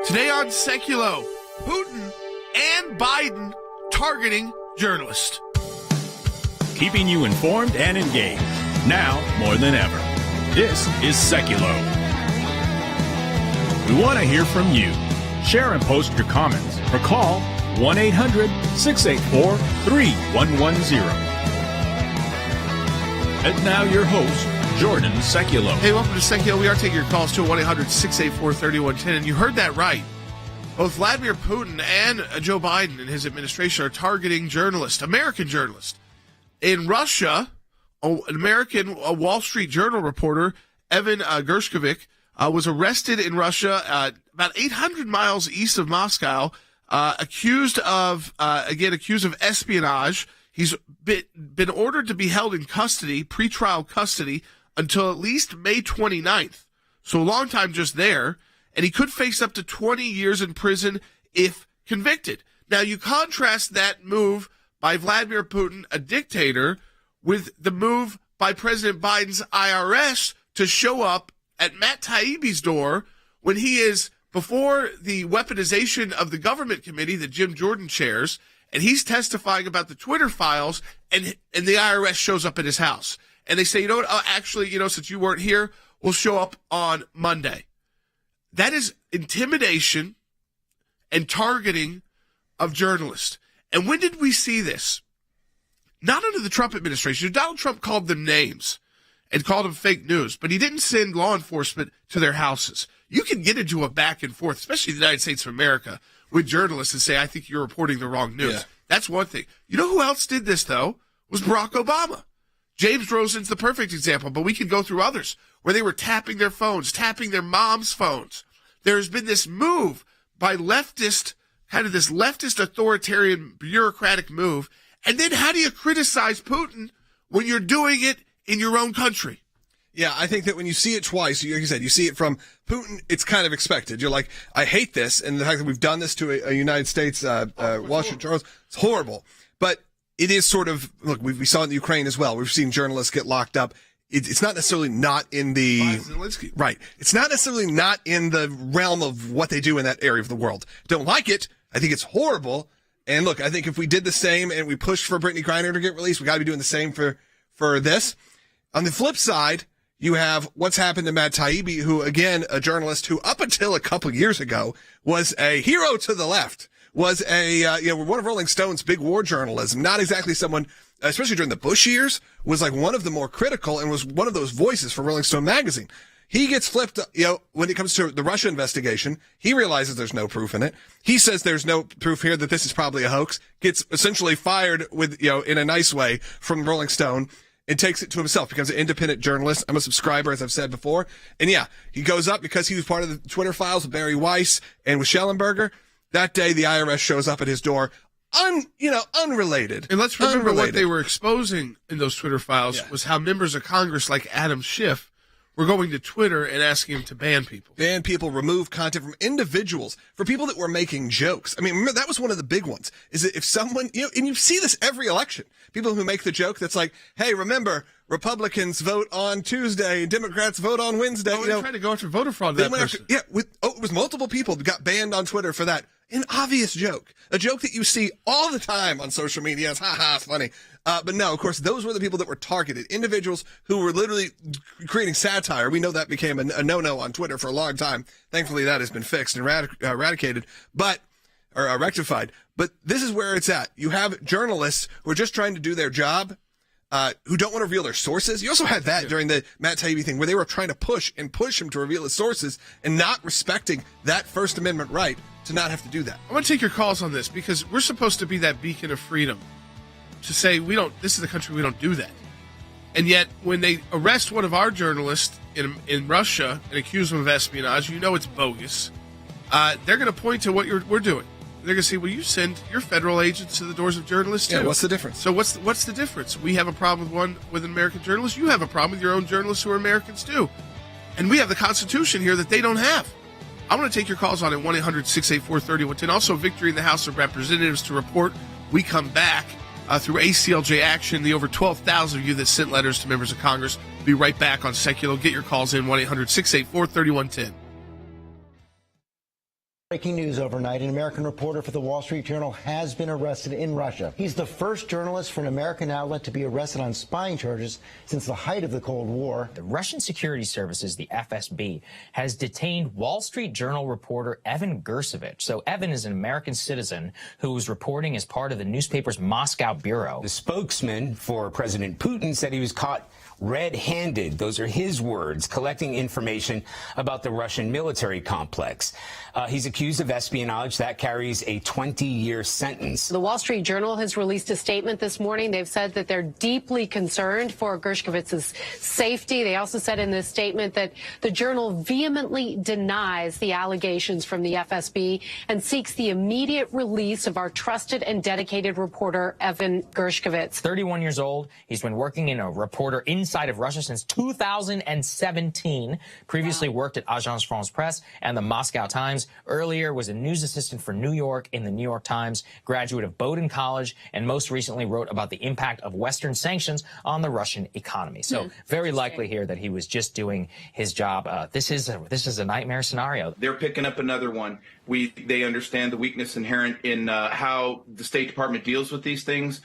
Today on Sekulow, Putin and Biden targeting journalists. Keeping you informed and engaged, now more than ever. This is Sekulow. We want to hear from you. Share and post your comments or call 1-800-684-3110. And now your host, Jordan Sekulow. Hey, welcome to Sekulow. We are taking your calls to 1-800-684-3110. And you heard that right. Both Vladimir Putin and Joe Biden and his administration are targeting journalists, American journalists. In Russia, an American Wall Street Journal reporter, Evan Gershkovich, was arrested in Russia about 800 miles east of Moscow, accused of espionage. He's been ordered to be held in custody, pretrial custody, until at least May 29th. So a long time just there. And he could face up to 20 years in prison if convicted. Now, you contrast that move by Vladimir Putin, a dictator, with the move by President Biden's IRS to show up at Matt Taibbi's door when he is before the weaponization of the government committee that Jim Jordan chairs, and he's testifying about the Twitter files, and the IRS shows up at his house. And they say, you know what, actually, since you weren't here, we'll show up on Monday. That is intimidation and targeting of journalists. And when did we see this? Not under the Trump administration. Donald Trump called them names and called them fake news, but he didn't send law enforcement to their houses. You can get into a back and forth, especially in the United States of America, with journalists and say, I think you're reporting the wrong news. Yeah. That's one thing. You know who else did this, though? Was Barack Obama. James Rosen's the perfect example, but we can go through others where they were tapping their phones, tapping their mom's phones. There has been this move by leftist authoritarian bureaucratic move. And then how do you criticize Putin when you're doing it in your own country? Yeah, I think that when you see it twice, like you said, you see it from Putin, it's kind of expected. You're like, I hate this. And the fact that we've done this to a United States Wall Street Journal, it's horrible. But it is sort of, look, we saw it in the Ukraine as well. We've seen journalists get locked up. It's not necessarily not in the right. It's not necessarily not in the realm of what they do in that area of the world. Don't like it. I think it's horrible. And look, I think if we did the same and we pushed for Brittany Griner to get released, we got to be doing the same for this. On the flip side, you have what's happened to Matt Taibbi, who, again, a journalist who up until a couple years ago was a hero to the left, was one of Rolling Stone's big war journalism, not exactly someone, especially during the Bush years, was like one of the more critical and was one of those voices for Rolling Stone magazine. He gets flipped, when it comes to the Russia investigation, he realizes there's no proof in it. He says there's no proof here that this is probably a hoax, gets essentially fired with, in a nice way from Rolling Stone and takes it to himself, becomes an independent journalist. I'm a subscriber, as I've said before. And yeah, he goes up because he was part of the Twitter files with Barry Weiss and with Schellenberger. That day, the IRS shows up at his door, unrelated. And let's remember what they were exposing in those Twitter files was how members of Congress like Adam Schiff were going to Twitter and asking him to ban people. Ban people, remove content from individuals, for people that were making jokes. I mean, remember, that was one of the big ones, is that if someone, and you see this every election, people who make the joke that's like, hey, remember, Republicans vote on Tuesday, Democrats vote on Wednesday. Oh, they're trying to go after voter fraud. It was multiple people that got banned on Twitter for that. An obvious joke. A joke that you see all the time on social media. It's it's funny. But no, of course, those were the people that were targeted. Individuals who were literally creating satire. We know that became a no-no on Twitter for a long time. Thankfully, that has been fixed and eradicated, or rectified. But this is where it's at. You have journalists who are just trying to do their job, who don't want to reveal their sources. You also had that during the Matt Taibbi thing, where they were trying to push him to reveal his sources and not respecting that First Amendment right to not have to do that. I want to take your calls on this because we're supposed to be that beacon of freedom to say this is the country, we don't do that. And yet when they arrest one of our journalists in Russia and accuse them of espionage, it's bogus. They're going to point to what we're doing. They're going to say, well, you send your federal agents to the doors of journalists too. Yeah, what's the difference? So what's the difference? We have a problem with an American journalist. You have a problem with your own journalists who are Americans too. And we have the Constitution here that they don't have. I want to take your calls on it, 1-800-684-3110. Also, victory in the House of Representatives to report. We come back through ACLJ action. The over 12,000 of you that sent letters to members of Congress. Be right back on Sekulow. Get your calls in, 1-800-684-3110. Breaking news overnight, an American reporter for the Wall Street Journal has been arrested in Russia. He's the first journalist for an American outlet to be arrested on spying charges since the height of the Cold War. The Russian Security Services, the FSB, has detained Wall Street Journal reporter Evan Gershkovich. So Evan is an American citizen who was reporting as part of the newspaper's Moscow bureau. The spokesman for President Putin said he was caught red-handed, those are his words, collecting information about the Russian military complex. He's accused of espionage. That carries a 20-year sentence. The Wall Street Journal has released a statement this morning. They've said that they're deeply concerned for Gershkovich's safety. They also said in this statement that the journal vehemently denies the allegations from the FSB and seeks the immediate release of our trusted and dedicated reporter, Evan Gershkovich. 31 years old. He's been working in a reporter inside of Russia since 2017. Previously worked at Agence France-Presse and the Moscow Times. Earlier was a news assistant for New York in the New York Times, graduate of Bowdoin College, and most recently wrote about the impact of Western sanctions on the Russian economy. So very likely here that he was just doing his job. This is a nightmare scenario. They're picking up another one. They understand the weakness inherent in how the State Department deals with these things,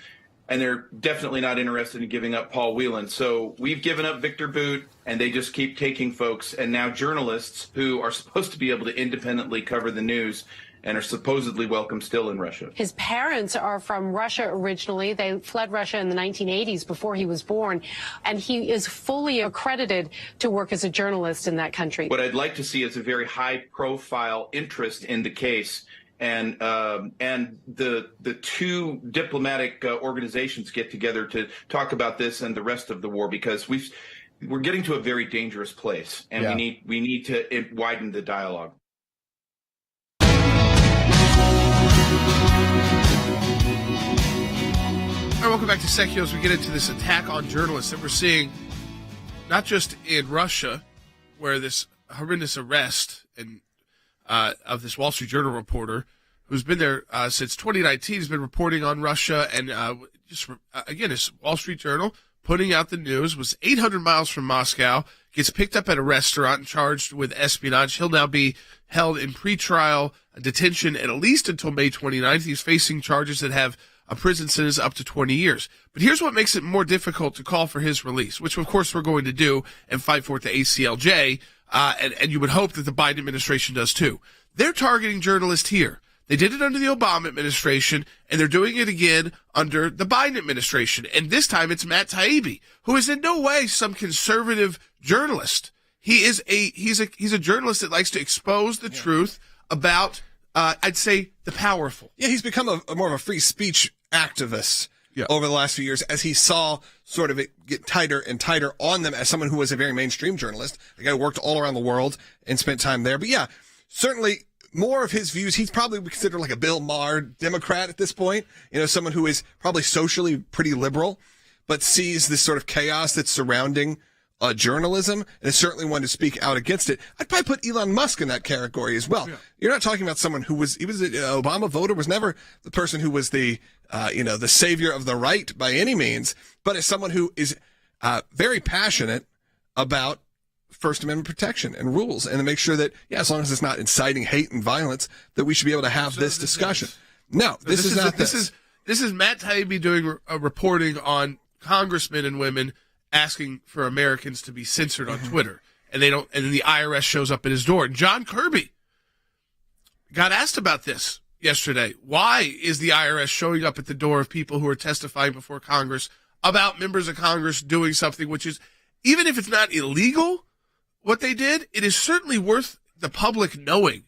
and they're definitely not interested in giving up Paul Whelan. So we've given up Victor Boot, and they just keep taking folks. And now journalists who are supposed to be able to independently cover the news and are supposedly welcome still in Russia. His parents are from Russia originally. They fled Russia in the 1980s before he was born, and he is fully accredited to work as a journalist in that country. What I'd like to see is a very high-profile interest in the case, and the two diplomatic organizations get together to talk about this and the rest of the war, because we're getting to a very dangerous place, and we need to widen the dialogue. All right, welcome back to Sekulow as we get into this attack on journalists that we're seeing, not just in Russia, where this horrendous arrest and of this Wall Street Journal reporter who's been there since 2019, has been reporting on Russia, and again, this Wall Street Journal putting out the news, was 800 miles from Moscow, gets picked up at a restaurant and charged with espionage. He'll now be held in pretrial detention at least until May 29th. He's facing charges that have a prison sentence up to 20 years. But here's what makes it more difficult to call for his release, which of course we're going to do and fight for at the ACLJ, and you would hope that the Biden administration does too. They're targeting journalists here. They did it under the Obama administration, and they're doing it again under the Biden administration. And this time it's Matt Taibbi, who is in no way some conservative journalist. He's a journalist that likes to expose the truth about, I'd say, the powerful. Yeah, he's become a more of a free speech activist over the last few years, as he saw sort of it get tighter and tighter on them, as someone who was a very mainstream journalist, a guy who worked all around the world and spent time there. But yeah, certainly more of his views, he's probably considered like a Bill Maher Democrat at this point, someone who is probably socially pretty liberal, but sees this sort of chaos that's surrounding journalism, and is certainly one to speak out against it. I'd probably put Elon Musk in that category as well. Yeah. You're not talking about someone he was an Obama voter, was never the person who was the savior of the right by any means, but as someone who is very passionate about First Amendment protection and rules, and to make sure that, as long as it's not inciting hate and violence, that we should be able to have this discussion. This is Matt Taibbi doing reporting on congressmen and women asking for Americans to be censored on Twitter, and then the IRS shows up at his door. And John Kirby got asked about this yesterday. Why is the IRS showing up at the door of people who are testifying before Congress about members of Congress doing something which is, even if it's not illegal, what they did, it is certainly worth the public knowing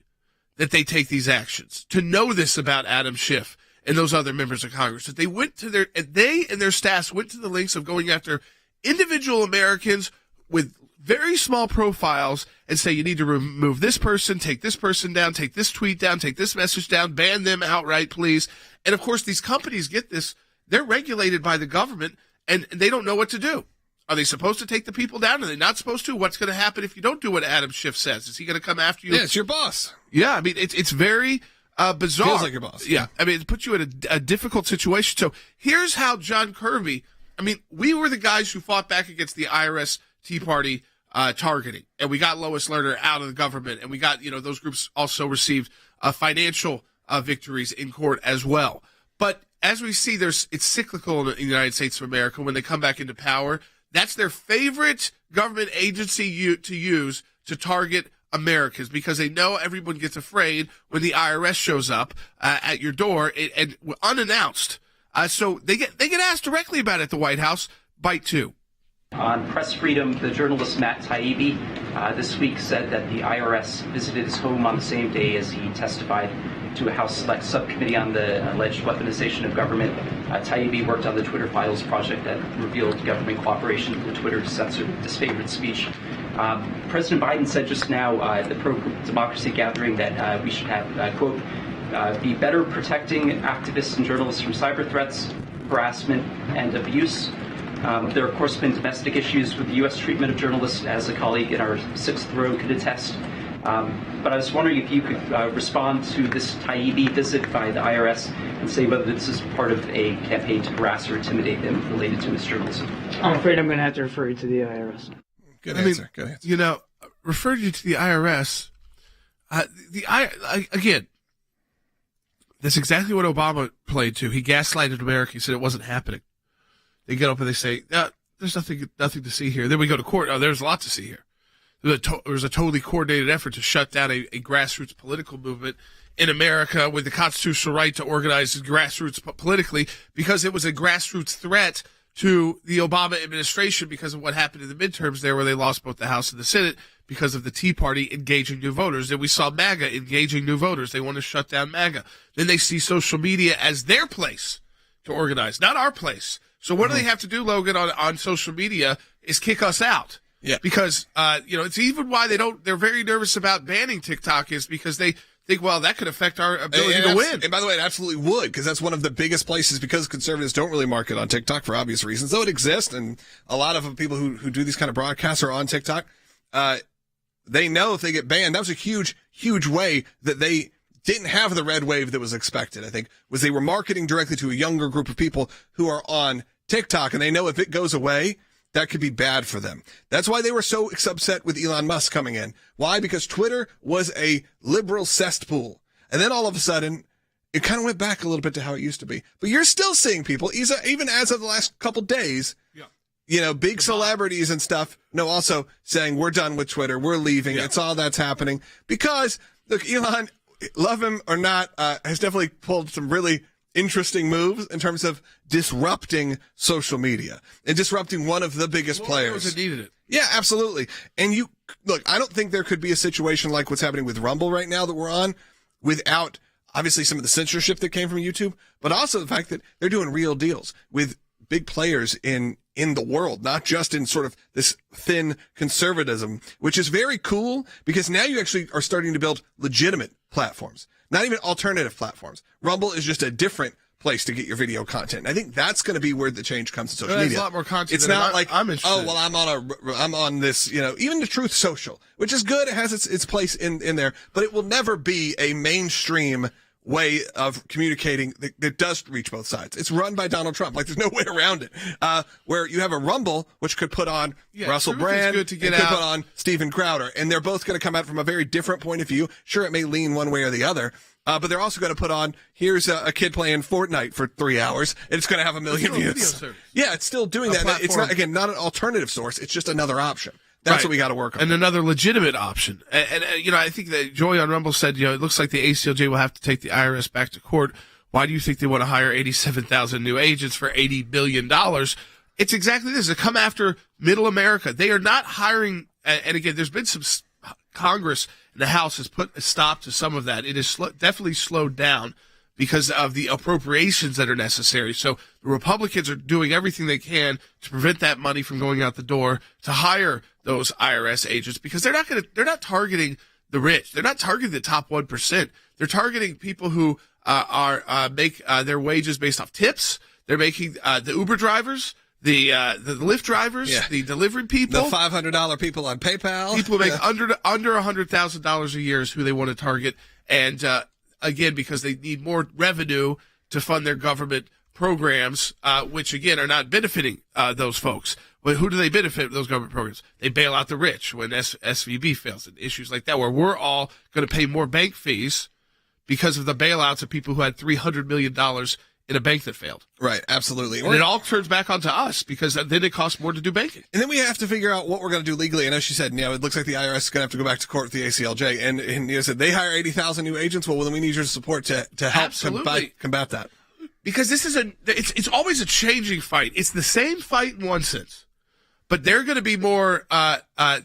that they take these actions, to know this about Adam Schiff and those other members of Congress, that they and their staffs went to the lengths of going after individual Americans with very small profiles and say, you need to remove this person, take this person down, take this tweet down, take this message down, ban them outright, please. And of course, these companies get this. They're regulated by the government, and they don't know what to do. Are they supposed to take the people down? Are they not supposed to? What's going to happen if you don't do what Adam Schiff says? Is he going to come after you? Yeah, it's your boss. Yeah, I mean, it's very bizarre. Feels like your boss. Yeah, I mean, it puts you in a difficult situation. So here's how John Kirby, I mean, we were the guys who fought back against the IRS Tea Party targeting, and we got Lois Lerner out of the government, and we got, those groups also received financial victories in court as well. But as we see, it's cyclical in the United States of America. When they come back into power, that's their favorite government agency to use to target Americans, because they know everyone gets afraid when the IRS shows up at your door and unannounced. So they get asked directly about it at the White House. Bite two. On press freedom, the journalist Matt Taibbi this week said that the IRS visited his home on the same day as he testified to a House Select Subcommittee on the alleged weaponization of government. Taibbi worked on the Twitter Files project that revealed government cooperation with Twitter to censor disfavored speech. President Biden said just now at the pro-democracy gathering that we should have, quote, be better protecting activists and journalists from cyber threats, harassment, and abuse. There, of course, have been domestic issues with the U.S. treatment of journalists, as a colleague in our sixth row could attest. But I was wondering if you could respond to this Taibbi visit by the IRS and say whether this is part of a campaign to harass or intimidate him related to his journalism. I'm afraid I'm going to have to refer you to the IRS. Good answer. Good answer. Referred you to the IRS. Again, that's exactly what Obama played to. He gaslighted America. He said it wasn't happening. They get up and they say, there's nothing to see here. Then we go to court. Oh, there's a lot to see here. There was a totally coordinated effort to shut down a grassroots political movement in America with the constitutional right to organize grassroots politically, because it was a grassroots threat to the Obama administration because of what happened in the midterms there, where they lost both the House and the Senate because of the Tea Party engaging new voters. Then we saw MAGA engaging new voters. They want to shut down MAGA. Then they see social media as their place to organize, not our place. So what do they have to do, Logan, on social media is kick us out. Yeah. Because, it's even why they're very nervous about banning TikTok, is because they think, well, that could affect our ability to win. And by the way, it absolutely would, because that's one of the biggest places, because conservatives don't really market on TikTok for obvious reasons, though it exists. And a lot of people who do these kind of broadcasts are on TikTok. They know if they get banned, that was a huge, huge way that they didn't have the red wave that was expected, I think, was they were marketing directly to a younger group of people who are on TikTok, and they know if it goes away, that could be bad for them. That's why they were so upset with Elon Musk coming in. Why? Because Twitter was a liberal cesspool. And then all of a sudden, it kind of went back a little bit to how it used to be. But you're still seeing people, even as of the last couple days, big celebrities and stuff, also saying, we're done with Twitter, we're leaving, it's all that's happening. Because, look, Elon, love him or not, has definitely pulled some really interesting moves in terms of disrupting social media and disrupting one of the biggest players. It needed it. Yeah, absolutely. And I don't think there could be a situation like what's happening with Rumble right now that we're on without obviously some of the censorship that came from YouTube, but also the fact that they're doing real deals with big players in the world, not just in sort of this thin conservatism, which is very cool, because now you actually are starting to build legitimate platforms, not even alternative platforms. Rumble is just a different place to get your video content. And I think that's going to be where the change comes in social media. There's a lot more content. It's not like, I'm interested. oh, well, I'm on this, even the Truth Social, which is good. It has its place in there, but it will never be a mainstream way of communicating that does reach both sides. It's run by Donald Trump. Like, there's no way around it. Where you have a Rumble, which could put on Russell Brand, good to get could put on Steven Crowder, and they're both going to come out from a very different point of view. Sure, it may lean one way or the other, but they're also going to put on, here's a kid playing Fortnite for 3 hours, and it's going to have 1 million views. Yeah, it's still doing that. Platform. It's not, again, not an alternative source. It's just another option. That's what we got to work on. And another legitimate option. And I think that Joy on Rumble said, it looks like the ACLJ will have to take the IRS back to court. Why do you think they want to hire 87,000 new agents for $80 billion? It's exactly this. To come after middle America. They are not hiring, and again, there's been some Congress and the House has put a stop to some of that. It is definitely slowed down because of the appropriations that are necessary. So the Republicans are doing everything they can to prevent that money from going out the door to hire those IRS agents, because they're not targeting the rich. They're not targeting the top 1%. They're targeting people who make their wages based off tips. They're making the Uber drivers, the Lyft drivers, the delivery people, the $500 people on PayPal, people who make under $100,000 a year is who they want to target. And again, because they need more revenue to fund their government programs, which again are not benefiting those folks. But who do they benefit those government programs? They bail out the rich when SVB fails and issues like that, where we're all going to pay more bank fees because of the bailouts of people who had $300 million in a bank that failed. Right, absolutely. And it all turns back onto us because then it costs more to do banking. And then we have to figure out what we're going to do legally. I know she said, it looks like the IRS is going to have to go back to court with the ACLJ. And said they hire 80,000 new agents. Well, then we need your support to help combat that. Because this is it's always a changing fight. It's the same fight in one sense, but they're going to be more.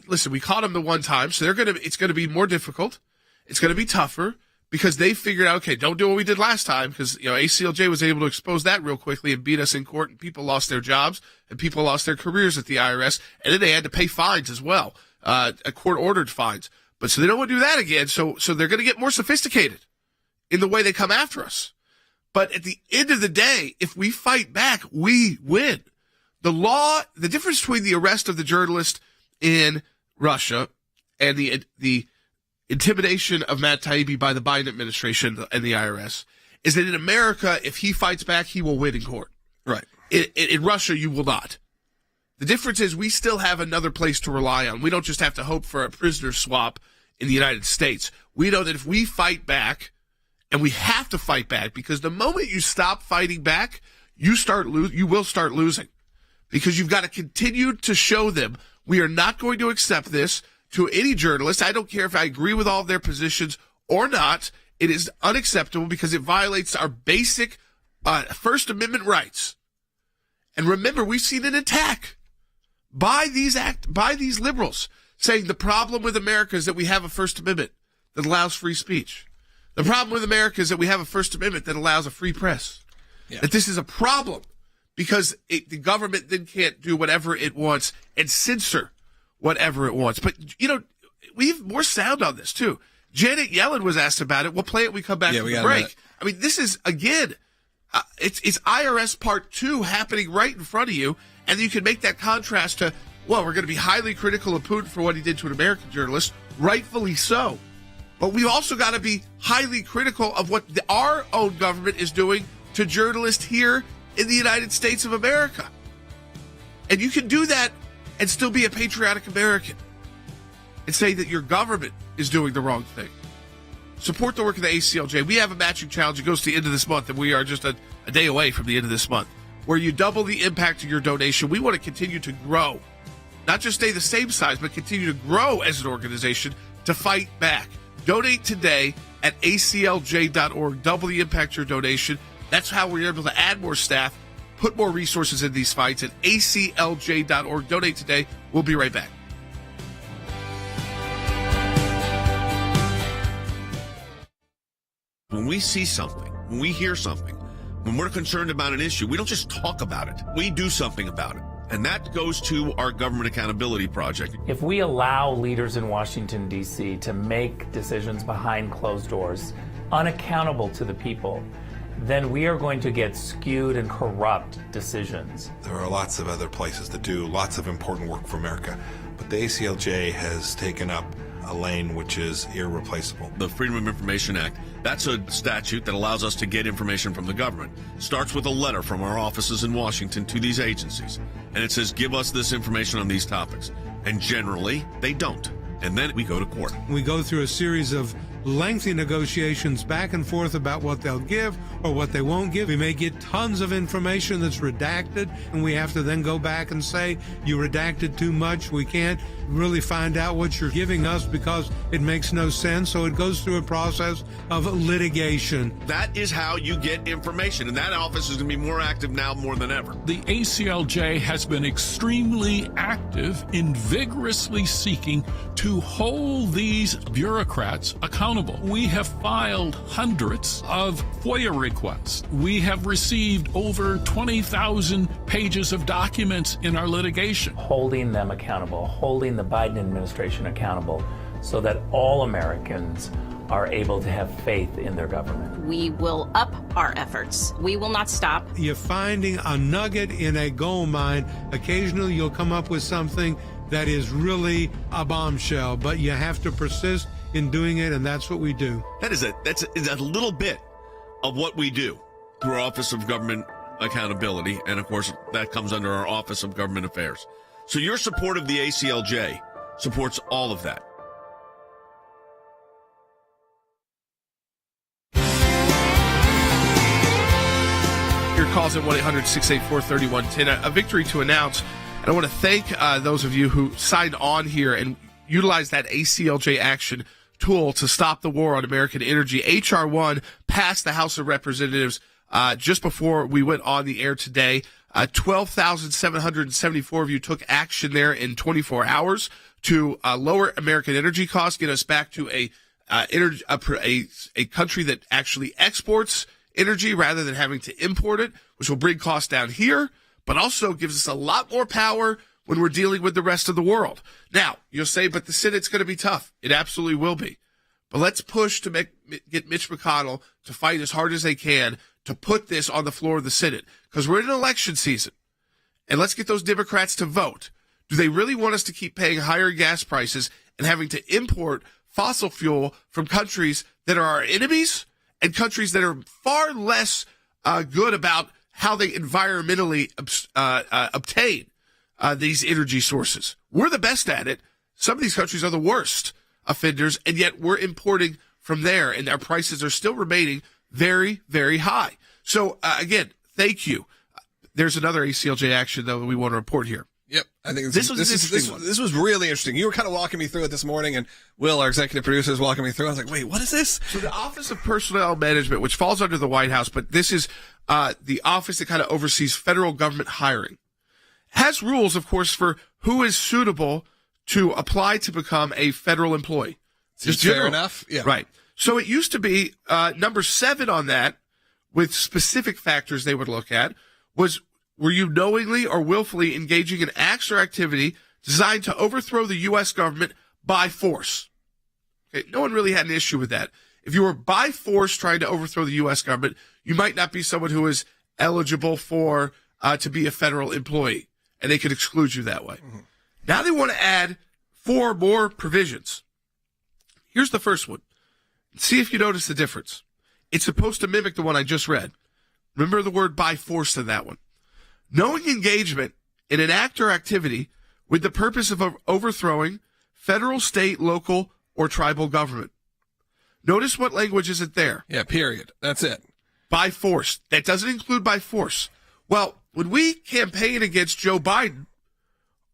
Listen, we caught them the one time, so it's going to be more difficult. It's going to be tougher because they figured out, okay, don't do what we did last time because ACLJ was able to expose that real quickly and beat us in court, and people lost their jobs and people lost their careers at the IRS, and then they had to pay fines as well, court ordered fines. But so they don't want to do that again. So they're going to get more sophisticated in the way they come after us. But at the end of the day, if we fight back, we win. The difference between the arrest of the journalist in Russia and the intimidation of Matt Taibbi by the Biden administration and the IRS is that in America, if he fights back, he will win in court. Right. In Russia, you will not. The difference is we still have another place to rely on. We don't just have to hope for a prisoner swap in the United States. We know that if we fight back, and we have to fight back, because the moment you stop fighting back, you will start losing, because you've got to continue to show them we are not going to accept this to any journalist. I don't care if I agree with all of their positions or not. It is unacceptable because it violates our basic First Amendment rights. And remember, we've seen an attack by these liberals saying the problem with America is that we have a First Amendment that allows free speech. The problem with America is that we have a First Amendment that allows a free press. Yeah. That this is a problem because the government then can't do whatever it wants and censor whatever it wants. But, we have more sound on this, too. Janet Yellen was asked about it. We'll play it when we come back from the break. I mean, this is, again, it's IRS Part 2 happening right in front of you, and you can make that contrast to, well, we're going to be highly critical of Putin for what he did to an American journalist, rightfully so. But we've also got to be highly critical of what our own government is doing to journalists here in the United States of America. And you can do that and still be a patriotic American and say that your government is doing the wrong thing. Support the work of the ACLJ. We have a matching challenge. It goes to the end of this month, and we are just a day away from the end of this month, where you double the impact of your donation. We want to continue to grow, not just stay the same size, but continue to grow as an organization to fight back. Donate today at aclj.org. Double the impact of your donation. That's how we're able to add more staff, put more resources in these fights at aclj.org. Donate today. We'll be right back. When we see something, when we hear something, when we're concerned about an issue, we don't just talk about it. We do something about it. And that goes to our Government Accountability Project. If we allow leaders in Washington, D.C. to make decisions behind closed doors, unaccountable to the people, then we are going to get skewed and corrupt decisions. There are lots of other places that do lots of important work for America, but the ACLJ has taken up a lane which is irreplaceable. The Freedom of Information Act, that's a statute that allows us to get information from the government. Starts with a letter from our offices in Washington to these agencies. And it says, give us this information on these topics. And generally, they don't. And then we go to court. We go through a series of lengthy negotiations back and forth about what they'll give or what they won't give. We may get tons of information that's redacted, and we have to then go back and say, you redacted too much. We can't really find out what you're giving us because it makes no sense. So it goes through a process of litigation. That is how you get information, and that office is going to be more active now more than ever. The ACLJ has been extremely active in vigorously seeking to hold these bureaucrats accountable. We have filed hundreds of FOIA requests. We have received over 20,000 pages of documents in our litigation. Holding them accountable, holding the Biden administration accountable so that all Americans are able to have faith in their government. We will up our efforts. We will not stop. You're finding a nugget in a gold mine. Occasionally you'll come up with something that is really a bombshell, but you have to persist in doing it, and that's what we do. That's a little bit of what we do through our Office of Government Accountability, and of course that comes under our Office of Government Affairs. So your support of the ACLJ supports all of that. Your calls at 1-800-684-3110. A victory to announce. And I want to thank those of you who signed on here and utilized that ACLJ action tool to stop the war on American energy. H.R. 1 passed the House of Representatives just before we went on the air today. 12,774 of you took action there in 24 hours to lower American energy costs, get us back to a country that actually exports energy rather than having to import it, which will bring costs down here, but also gives us a lot more power when we're dealing with the rest of the world. Now, you'll say, but the Senate's going to be tough. It absolutely will be. But let's push to get Mitch McConnell to fight as hard as they can to put this on the floor of the Senate, because we're in an election season. And let's get those Democrats to vote. Do they really want us to keep paying higher gas prices and having to import fossil fuel from countries that are our enemies and countries that are far less good about how they environmentally obtain these energy sources? We're the best at it. Some of these countries are the worst offenders, and yet we're importing from there, and our prices are still remaining very, very high. So, again, thank you. There's another ACLJ action, though, that we want to report here. Yep. I think this was really interesting. You were kind of walking me through it this morning, and Will, our executive producer, is walking me through. I was like, wait, what is this? So the Office of Personnel Management, which falls under the White House, but this is the office that kind of oversees federal government hiring, has rules, of course, for who is suitable to apply to become a federal employee. Just fair enough? Yeah. Right. So it used to be number 7 on that, with specific factors they would look at, was were you knowingly or willfully engaging in acts or activity designed to overthrow the U.S. government by force? Okay, no one really had an issue with that. If you were by force trying to overthrow the U.S. government, you might not be someone who is eligible for to be a federal employee, and they could exclude you that way. Mm-hmm. Now they want to add 4 more provisions. Here's the first one. See if you notice the difference. It's supposed to mimic the one I just read. Remember the word by force in that one. Knowing engagement in an act or activity with the purpose of overthrowing federal, state, local, or tribal government. Notice what language isn't there. Yeah, period. That's it. By force. That doesn't include by force. Well, when we campaign against Joe Biden,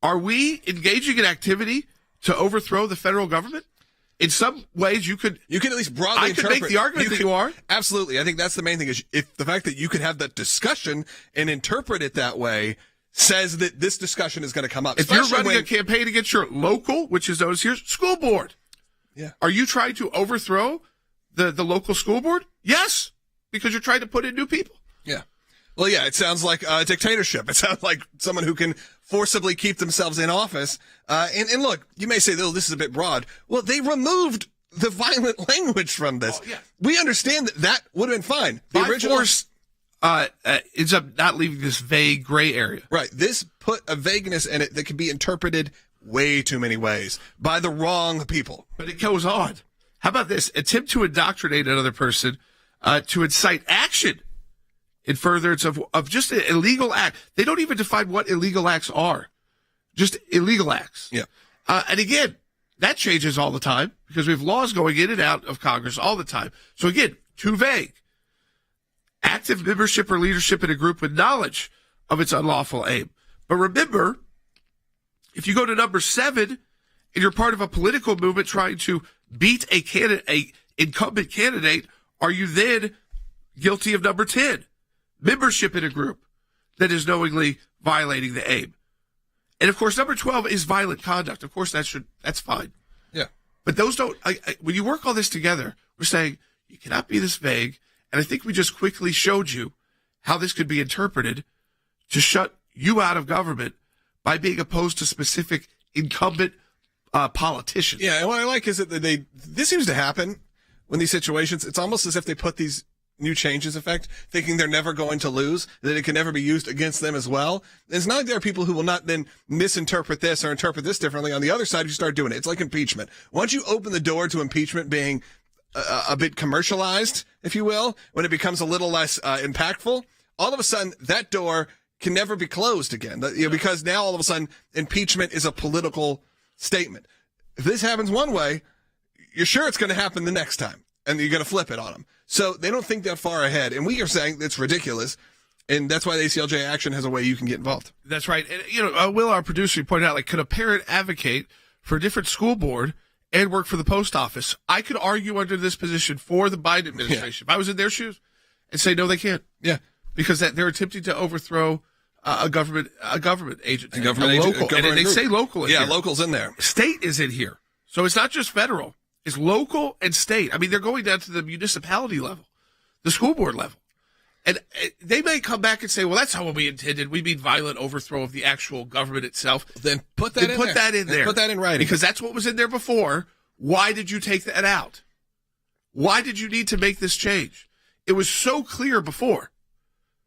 are we engaging in activity to overthrow the federal government? In some ways, you could at least broadly interpret. Make the argument that you are. Absolutely. I think that's the main thing, is if the fact that you could have that discussion and interpret it that way says that this discussion is going to come up. If you're running a campaign against your local, which is known as here, school board, yeah, are you trying to overthrow the local school board? Yes, because you're trying to put in new people. Yeah. Well, yeah, it sounds like a dictatorship. It sounds like someone who can forcibly keep themselves in office. And look, you may say, oh, this is a bit broad. Well, they removed the violent language from this. Oh, yeah. We understand that would have been fine. The By original force ends up not leaving this vague gray area. Right. This put a vagueness in it that can be interpreted way too many ways by the wrong people. But it goes on. How about this? Attempt to indoctrinate another person to incite action in furtherance of just an illegal act. They don't even define what illegal acts are. Just illegal acts. Yeah. And again, that changes all the time because we have laws going in and out of Congress all the time. So again, too vague. Active membership or leadership in a group with knowledge of its unlawful aim. But remember, if you go to number 7 and you're part of a political movement trying to beat a incumbent candidate, are you then guilty of number 10? Membership in a group that is knowingly violating the aim. And of course, number 12 is violent conduct. Of course, that's fine. Yeah. But those don't, when you work all this together, we're saying you cannot be this vague. And I think we just quickly showed you how this could be interpreted to shut you out of government by being opposed to specific incumbent politicians. Yeah. And what I like is that this seems to happen when these situations, it's almost as if they put these new changes effect, thinking they're never going to lose, that it can never be used against them as well. It's not like there are people who will not then misinterpret this or interpret this differently. On the other side, you start doing it. It's like impeachment. Once you open the door to impeachment being a bit commercialized, if you will, when it becomes a little less impactful, all of a sudden that door can never be closed again. Because now all of a sudden impeachment is a political statement. If this happens one way, you're sure it's going to happen the next time, and you're going to flip it on them. So they don't think that far ahead, and we are saying it's ridiculous, and that's why the ACLJ action has a way you can get involved. That's right. And, Will, our producer, pointed out, could a parent advocate for a different school board and work for the post office? I could argue under this position for the Biden administration. If I was in their shoes, and say, no, they can't. Yeah. Because they're attempting to overthrow a government agency. Local. And they say local in here. Yeah, local's in there. State is in here. So it's not just federal. It's local and state. I mean, they're going down to the municipality level, the school board level. And they may come back and say, well, that's how we intended. We mean violent overthrow of the actual government itself. Then put that in there. Put that in writing. Because that's what was in there before. Why did you take that out? Why did you need to make this change? It was so clear before.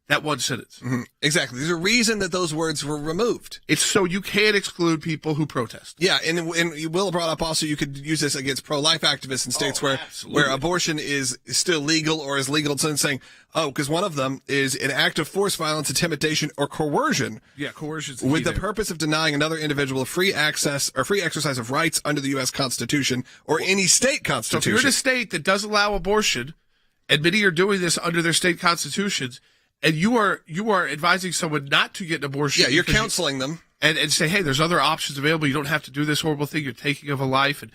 That one sentence. Mm-hmm. Exactly. There's a reason that those words were removed. It's so you can't exclude people who protest. Yeah, and Will brought up also you could use this against pro-life activists in states where abortion is still legal or is legal. So saying, because one of them is an act of force, violence, intimidation, or coercion. Yeah, coercion. With the purpose of denying another individual free access or free exercise of rights under the U.S. Constitution or any state constitution. So if you're in a state that does allow abortion, and many are doing this under their state constitutions, and you are advising someone not to get an abortion. Yeah, you're counseling them. And say, hey, there's other options available. You don't have to do this horrible thing. You're taking of a life, and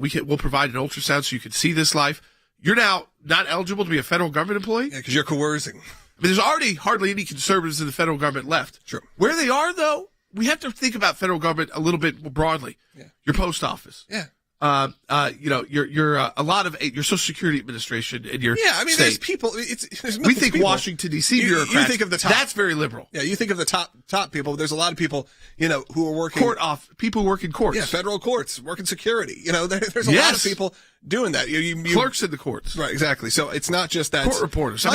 we'll provide an ultrasound so you can see this life. You're now not eligible to be a federal government employee? Yeah, because you're coercing. I mean, there's already hardly any conservatives in the federal government left. True. Where they are, though, we have to think about federal government a little bit more broadly. Yeah. Your post office. Yeah. You're a lot of your Social Security Administration and your there's state. people. We think Washington D.C. bureaucrats. You think of the top. That's very liberal. Yeah, you think of the top people. There's a lot of people, who are working people who work in courts. Yeah, federal courts, working security. There's a lot of people doing that. Clerks in the courts. Right, exactly. So it's not just that. Court reporters.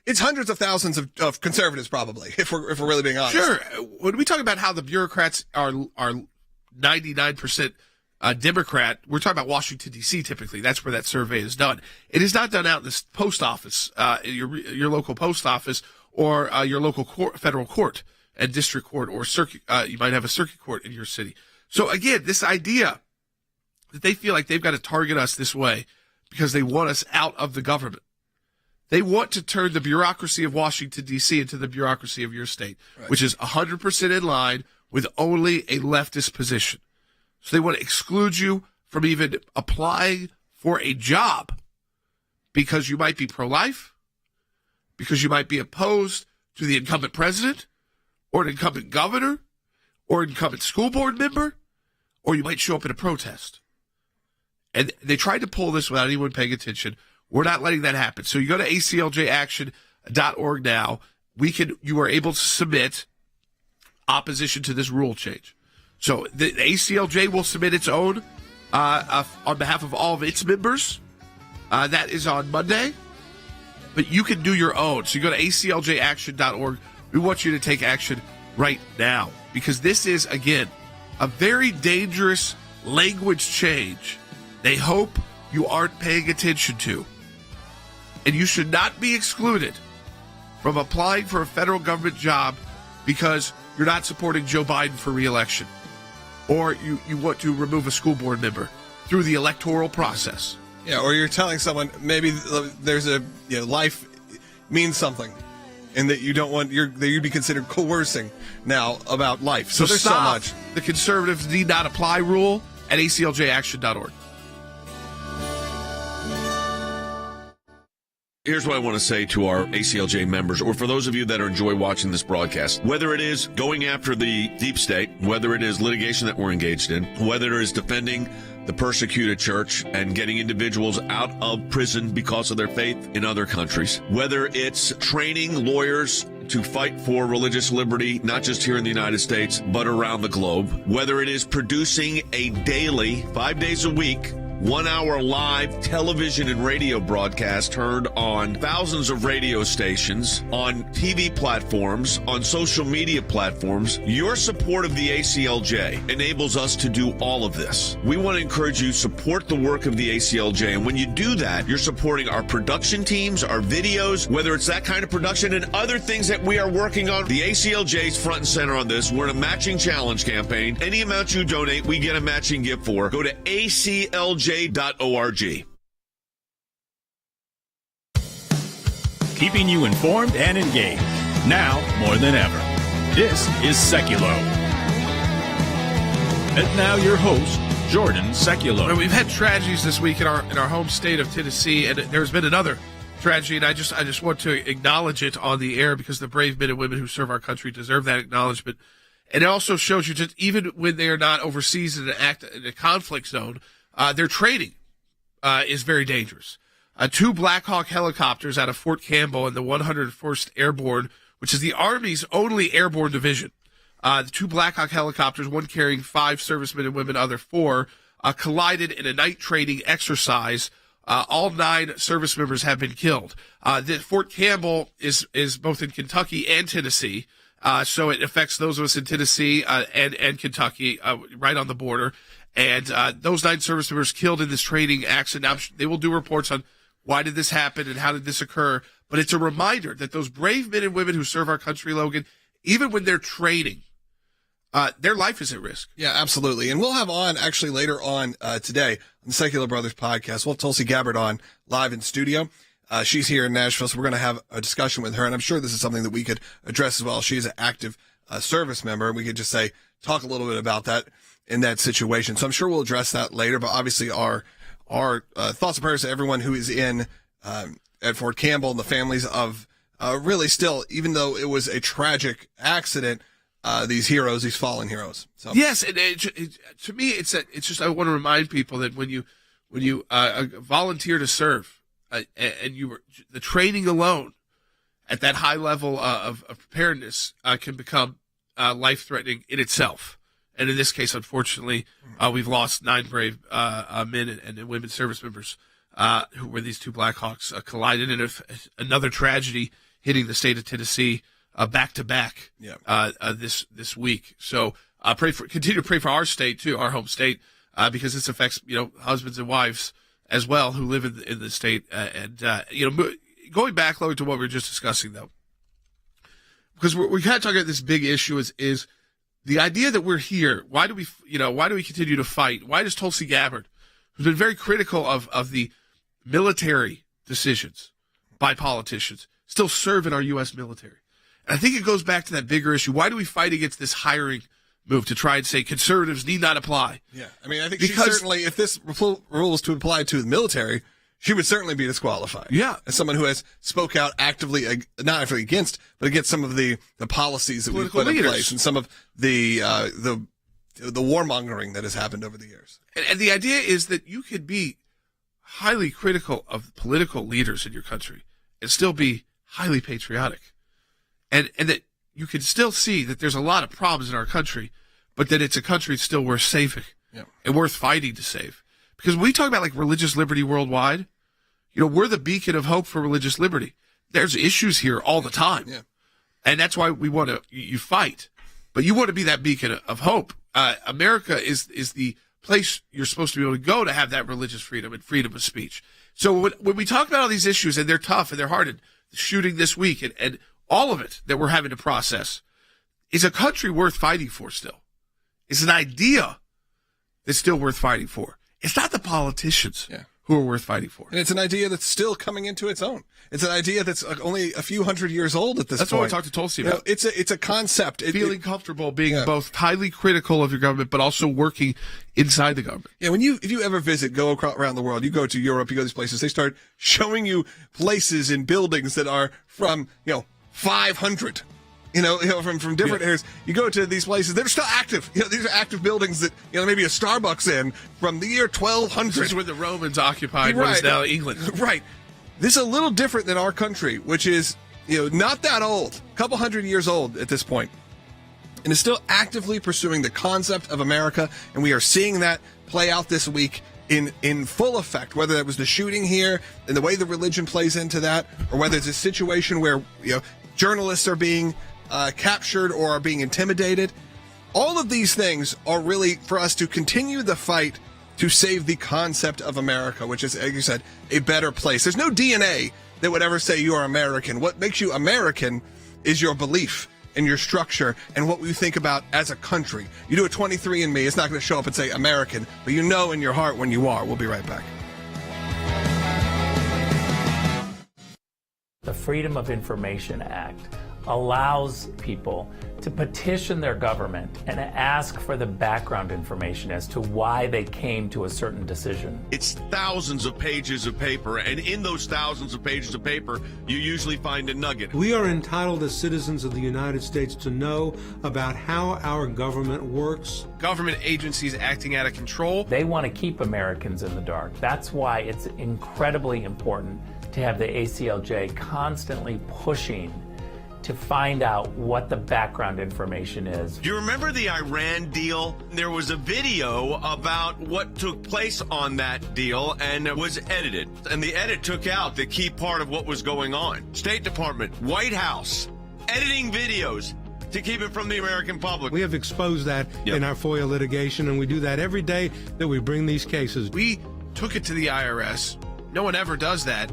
It's hundreds of thousands of conservatives, probably, if we're really being honest. Sure. When we talk about how the bureaucrats are 99%. Democrat, we're talking about Washington, D.C. typically. That's where that survey is done. It is not done out in the post office, your local post office, or your local federal court and district court or circuit. You might have a circuit court in your city. So again, this idea that they feel like they've got to target us this way because they want us out of the government. They want to turn the bureaucracy of Washington, D.C. into the bureaucracy of your state, right, which is 100% in line with only a leftist position. So they want to exclude you from even applying for a job because you might be pro-life, because you might be opposed to the incumbent president or an incumbent governor or an incumbent school board member, or you might show up in a protest. And they tried to pull this without anyone paying attention. We're not letting that happen. So you go to acljaction.org now. You are able to submit opposition to this rule change. So the ACLJ will submit its own on behalf of all of its members. That is on Monday. But you can do your own. So you go to acljaction.org. We want you to take action right now. Because this is, again, a very dangerous language change they hope you aren't paying attention to. And you should not be excluded from applying for a federal government job because you're not supporting Joe Biden for re-election. Or you want to remove a school board member through the electoral process. Yeah, or you're telling someone maybe there's a life means something, and that you don't want that you'd be considered coercing now about life. So there's so much. The conservatives need not apply rule at acljaction.org. Here's what I want to say to our ACLJ members, or for those of you that enjoy watching this broadcast. Whether it is going after the deep state, whether it is litigation that we're engaged in, whether it is defending the persecuted church and getting individuals out of prison because of their faith in other countries, whether it's training lawyers to fight for religious liberty, not just here in the United States, but around the globe, whether it is producing a daily, 5 days a week, 1-hour live television and radio broadcast heard on thousands of radio stations, on TV platforms, on social media platforms. Your support of the ACLJ enables us to do all of this. We want to encourage you to support the work of the ACLJ. And when you do that, you're supporting our production teams, our videos, whether it's that kind of production and other things that we are working on. The ACLJ is front and center on this. We're in a matching challenge campaign. Any amount you donate, we get a matching gift for. Go to ACLJ.org. Keeping you informed and engaged, now more than ever. This is Sekulow. And now your host, Jordan Sekulow. Well, we've had tragedies this week in our home state of Tennessee, and there's been another tragedy, and I just want to acknowledge it on the air because the brave men and women who serve our country deserve that acknowledgement. And it also shows you just even when they are not overseas in a conflict zone, their training is very dangerous. 2 Black Hawk helicopters out of Fort Campbell and the 101st Airborne, which is the Army's only airborne division. The 2 Black Hawk helicopters, one carrying 5 servicemen and women, other 4, collided in a night training exercise. All 9 service members have been killed. Fort Campbell is both in Kentucky and Tennessee. So it affects those of us in Tennessee and Kentucky, right on the border. And those 9 service members killed in this training accident. Now, they will do reports on why did this happen and how did this occur. But it's a reminder that those brave men and women who serve our country, Logan, even when they're training, their life is at risk. Yeah, absolutely. And we'll have on actually later on today on the Secular Brothers podcast. We'll have Tulsi Gabbard on live in studio. She's here in Nashville, so we're going to have a discussion with her. And I'm sure this is something that we could address as well. She's an active service member, and we could just talk a little bit about that in that situation. So I'm sure we'll address that later, but obviously our thoughts and prayers to everyone who is in at Fort Campbell and the families of really still, even though it was a tragic accident, these heroes, these fallen heroes. So yes, and to me, it's just I want to remind people that when you volunteer to serve and you were the training alone at that high level of preparedness can become life-threatening in itself. And in this case, unfortunately, we've lost 9 brave men and women service members who were these 2 Black Hawks collided in another tragedy hitting the state of Tennessee back to back this week. So continue to pray for our state too, our home state, because this affects husbands and wives as well who live in the state. Going back, Logan, to what we were just discussing though, because we're kind of talking about this big issue is the idea that we're here. Why do we continue to fight? Why does Tulsi Gabbard, who's been very critical of the military decisions by politicians, still serve in our U.S. military? And I think it goes back to that bigger issue. Why do we fight against this hiring move to try and say conservatives need not apply? Yeah, I mean, I think she certainly, if this rule was to apply to the military, she would certainly be disqualified. Yeah. As someone who has spoke out actively, not actually against, but against some of the policies that we've put in place and some of the warmongering that has happened over the years. And the idea is that you could be highly critical of political leaders in your country and still be highly patriotic. And that you can still see that there's a lot of problems in our country, but that it's a country that's still worth saving and worth fighting to save. Because when we talk about religious liberty worldwide, we're the beacon of hope for religious liberty. There's issues here all the time. Yeah. And that's why we want you fight. But you want to be that beacon of hope. America is the place you're supposed to be able to go to have that religious freedom and freedom of speech. So when we talk about all these issues, and they're tough and they're hard, and the shooting this week and all of it that we're having to process, is a country worth fighting for still. It's an idea that's still worth fighting for. It's not the politicians who are worth fighting for. And it's an idea that's still coming into its own. It's an idea that's only a few hundred years old at this point. That's what we talked to Tulsi about. It's a concept. Feeling comfortable being both highly critical of your government, but also working inside the government. Yeah, if you ever go around the world, you go to Europe, you go to these places, they start showing you places and buildings that are from, 500. From different areas. You go to these places, they're still active. These are active buildings that, maybe a Starbucks in from the year 1200. This is when the Romans occupied what is now England. Right. This is a little different than our country, which is, not that old, a couple hundred years old at this point, and is still actively pursuing the concept of America. And we are seeing that play out this week in full effect, whether that was the shooting here and the way the religion plays into that, or whether it's a situation where journalists are being captured or are being intimidated. All of these things are really for us to continue the fight to save the concept of America, which is, as you said, a better place. There's no DNA that would ever say you are American. What makes you American is your belief and your structure and what we think about as a country. You do a 23andMe, it's not going to show up and say American, but you know in your heart when you are. We'll be right back. The Freedom of Information Act allows people to petition their government and ask for the background information as to why they came to a certain decision. It's thousands of pages of paper, and in those thousands of pages of paper, you usually find a nugget. We are entitled as citizens of the United States to know about how our government works. Government agencies acting out of control. They want to keep Americans in the dark. That's why it's incredibly important to have the ACLJ constantly pushing to find out what the background information is. Do you remember the Iran deal? There was a video about what took place on that deal, and it was edited. And the edit took out the key part of what was going on. State Department, White House, editing videos to keep it from the American public. We have exposed that in our FOIA litigation, and we do that every day that we bring these cases. We took it to the IRS. No one ever does that.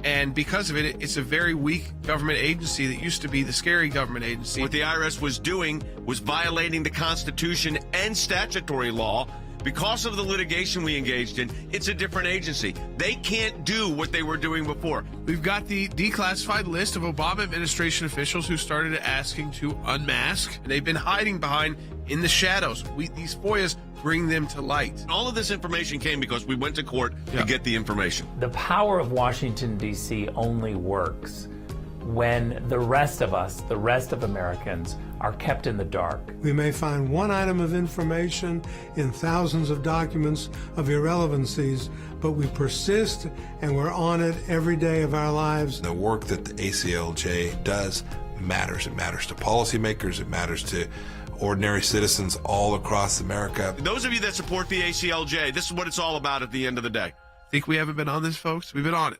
And because of it, it's a very weak government agency that used to be the scary government agency. What the IRS was doing was violating the Constitution and statutory law. Because of the litigation we engaged in, it's a different agency. They can't do what they were doing before. We've got the declassified list of Obama administration officials who started asking to unmask. They've been hiding behind in the shadows. These FOIAs bring them to light. All of this information came because we went to court to get the information. The power of Washington, D.C. only works when the rest of us, the rest of Americans, are kept in the dark. We may find one item of information in thousands of documents of irrelevancies, but we persist and we're on it every day of our lives. The work that the ACLJ does matters. It matters to policymakers. It matters to ordinary citizens all across America. Those of you that support the ACLJ, this is what it's all about at the end of the day. Think we haven't been on this, folks? We've been on it.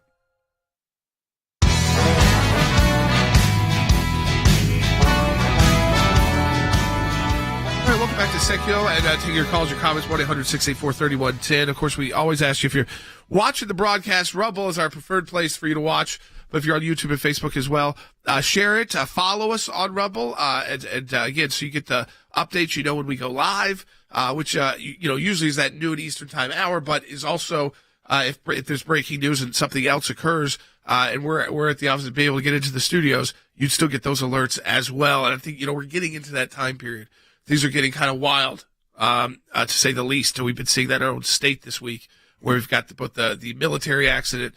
All right, welcome back to Sekulow, and take your calls, your comments, 1-800-684-3110. Of course, we always ask you, if you're watching the broadcast, Rumble is our preferred place for you to watch. But if you're on YouTube and Facebook as well, share it, follow us on Rumble, and again, so you get the updates, you know, when we go live, which, usually is that noon Eastern time hour, but is also, if there's breaking news and something else occurs, and we're at the office and be able to get into the studios, you'd still get those alerts as well. And I think, we're getting into that time period. Things are getting kind of wild, to say the least. And we've been seeing that in our own state this week, where we've got both the military accident,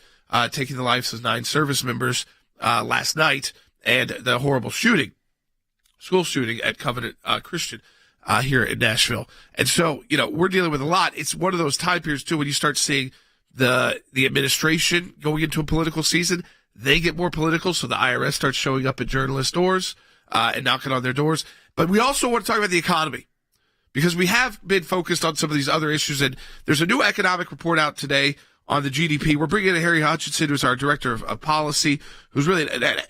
taking the lives of 9 service members last night, and the horrible school shooting at Covenant Christian here in Nashville. And so, we're dealing with a lot. It's one of those time periods, too, when you start seeing the administration going into a political season. They get more political, so the IRS starts showing up at journalists' doors and knocking on their doors. But we also want to talk about the economy, because we have been focused on some of these other issues. And there's a new economic report out today on the GDP. We're bringing in Harry Hutchinson, who's our director of policy, who's really an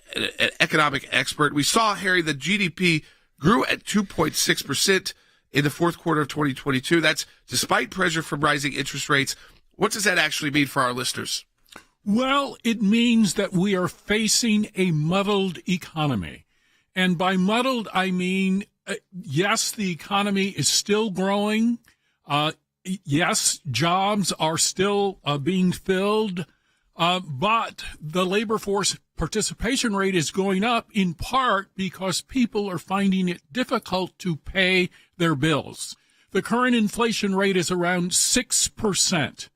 economic expert. We saw, Harry, the GDP grew at 2.6% in the fourth quarter of 2022. That's despite pressure from rising interest rates. What does that actually mean for our listeners? Well, it means that we are facing a muddled economy. And by muddled, I mean, yes, the economy is still growing. Yes, jobs are still being filled, but the labor force participation rate is going up in part because people are finding it difficult to pay their bills. The current inflation rate is around 6%.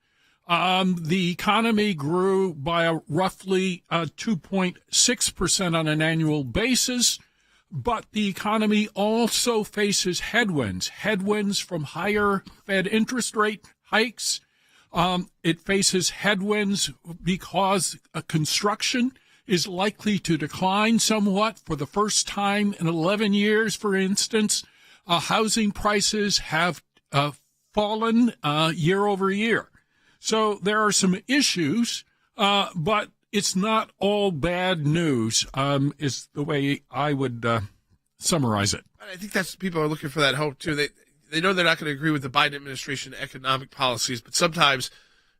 The economy grew by roughly 2.6% on an annual basis. But the economy also faces headwinds from higher Fed interest rate hikes. It faces headwinds because construction is likely to decline somewhat for the first time in 11 years, for instance. Housing prices have fallen year over year. So there are some issues, but it's not all bad news, is the way I would summarize it. I think that's people are looking for that hope, too. They know they're not going to agree with the Biden administration economic policies, but sometimes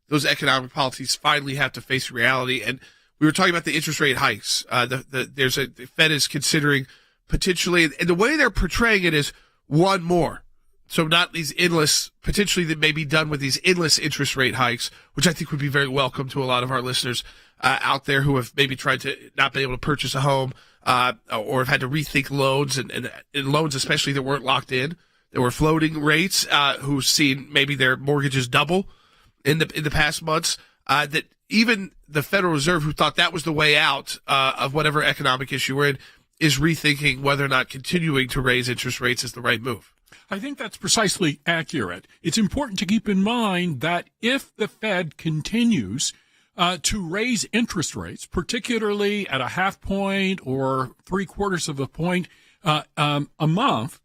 those economic policies finally have to face reality. And we were talking about the interest rate hikes. The Fed is considering potentially, and the way they're portraying it is one more. So not these endless, potentially that may be done with these endless interest rate hikes, which I think would be very welcome to a lot of our listeners out there who have maybe tried to not be able to purchase a home, or have had to rethink loans and loans especially that weren't locked in. There were floating rates, who've seen maybe their mortgages double in the past months, that even the Federal Reserve, who thought that was the way out, of whatever economic issue we're in, is rethinking whether or not continuing to raise interest rates is the right move. I think that's precisely accurate. It's important to keep in mind that if the Fed continues to raise interest rates, particularly at a half point or 3/4 of a point a month,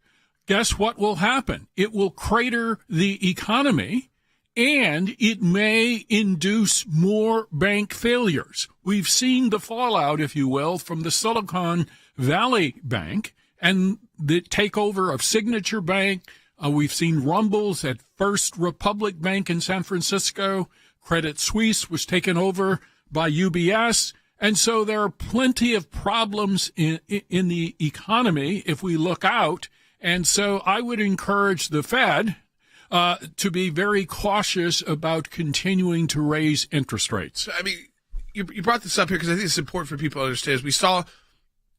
guess what will happen? It will crater the economy, and it may induce more bank failures. We've seen the fallout, if you will, from the Silicon Valley Bank and the takeover of Signature Bank. We've seen rumbles at First Republic Bank in San Francisco. Credit Suisse was taken over by UBS. And so there are plenty of problems in the economy if we look out. And so I would encourage the Fed to be very cautious about continuing to raise interest rates. I mean, you brought this up here because I think it's important for people to understand. As we saw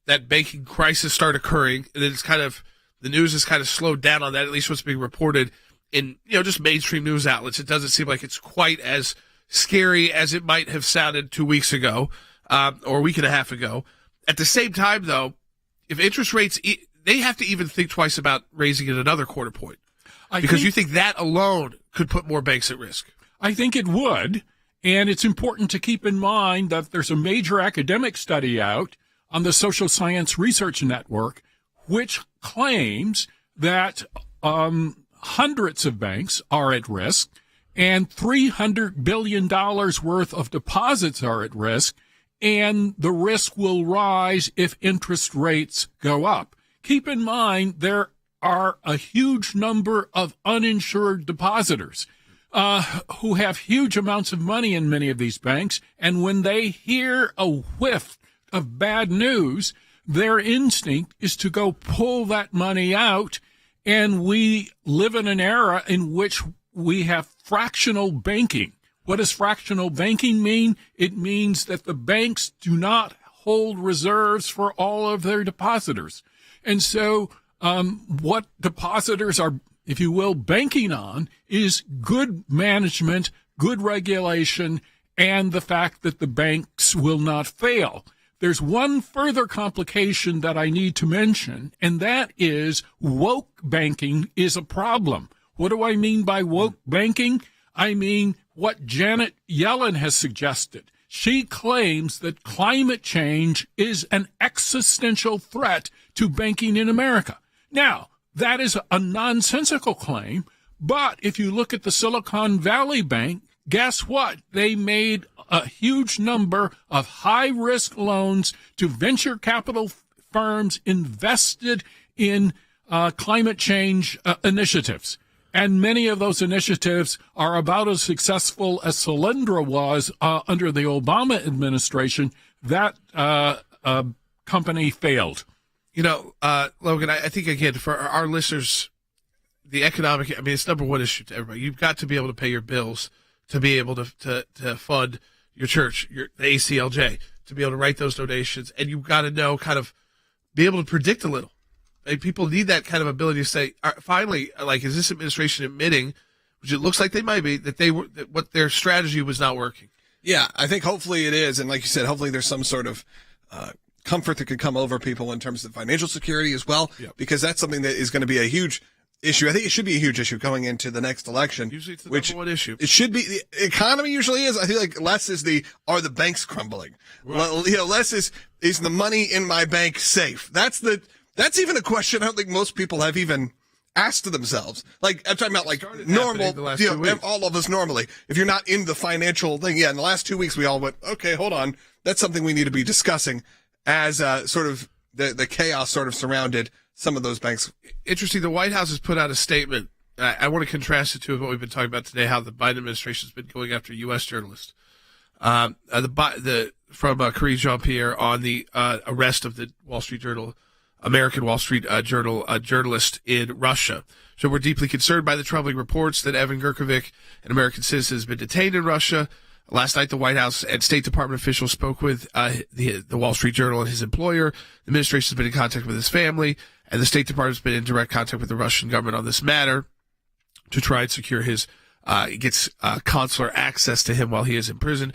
that banking crisis start occurring, and then it's kind of, the news has kind of slowed down on that, at least what's being reported in, just mainstream news outlets. It doesn't seem like it's quite as scary as it might have sounded 2 weeks ago, or a week and a half ago. At the same time, though, if interest rates, they have to even think twice about raising it another quarter point. Because you think that alone could put more banks at risk. I think it would. And it's important to keep in mind that there's a major academic study out on the Social Science Research Network, which claims that hundreds of banks are at risk and $300 billion worth of deposits are at risk, and the risk will rise if interest rates go up. Keep in mind, there are a huge number of uninsured depositors who have huge amounts of money in many of these banks, and when they hear a whiff of bad news, their instinct is to go pull that money out, and we live in an era in which we have fractional banking. What does fractional banking mean? It means that the banks do not hold reserves for all of their depositors. And so what depositors are, if you will, banking on is good management, good regulation, and the fact that the banks will not fail. There's one further complication that I need to mention, and that is woke banking is a problem. What do I mean by woke banking? I mean what Janet Yellen has suggested. She claims that climate change is an existential threat to banking in America. Now, that is a nonsensical claim, but if you look at the Silicon Valley Bank, guess what? They made a huge number of high-risk loans to venture capital firms invested in climate change initiatives. And many of those initiatives are about as successful as Solyndra was under the Obama administration. That company failed. Logan, I think, again, for our listeners, the economic, it's number one issue to everybody. You've got to be able to pay your bills to be able to fund your church, the ACLJ, to be able to write those donations. And you've got to know, kind of be able to predict a little. And people need that kind of ability to say, finally, is this administration admitting, which it looks like they might be, that what their strategy was not working? Yeah, I think hopefully it is. And like you said, hopefully there's some sort of comfort that could come over people in terms of financial security as well, because that's something that is going to be a huge issue. I think it should be a huge issue going into the next election. Usually it's the number one issue. It should be. The economy usually is. I feel like less is are the banks crumbling? Right. Less is the money in my bank safe? That's even a question I don't think most people have even asked themselves, like, I'm talking about like normal, all of us normally, if you're not in the financial thing. Yeah, in the last 2 weeks, we all went, okay, hold on. That's something we need to be discussing as sort of the chaos sort of surrounded some of those banks. Interesting. The White House has put out a statement. I want to contrast it to what we've been talking about today, how the Biden administration has been going after U.S. journalists. From Karine Jean-Pierre on the arrest of the Wall Street Journal, American Wall Street Journal journalist in Russia. So we're deeply concerned by the troubling reports that Evan Gershkovich, an American citizen, has been detained in Russia. Last night, the White House and State Department officials spoke with the Wall Street Journal and his employer. The administration has been in contact with his family, and the State Department has been in direct contact with the Russian government on this matter to try and secure his consular access to him while he is in prison.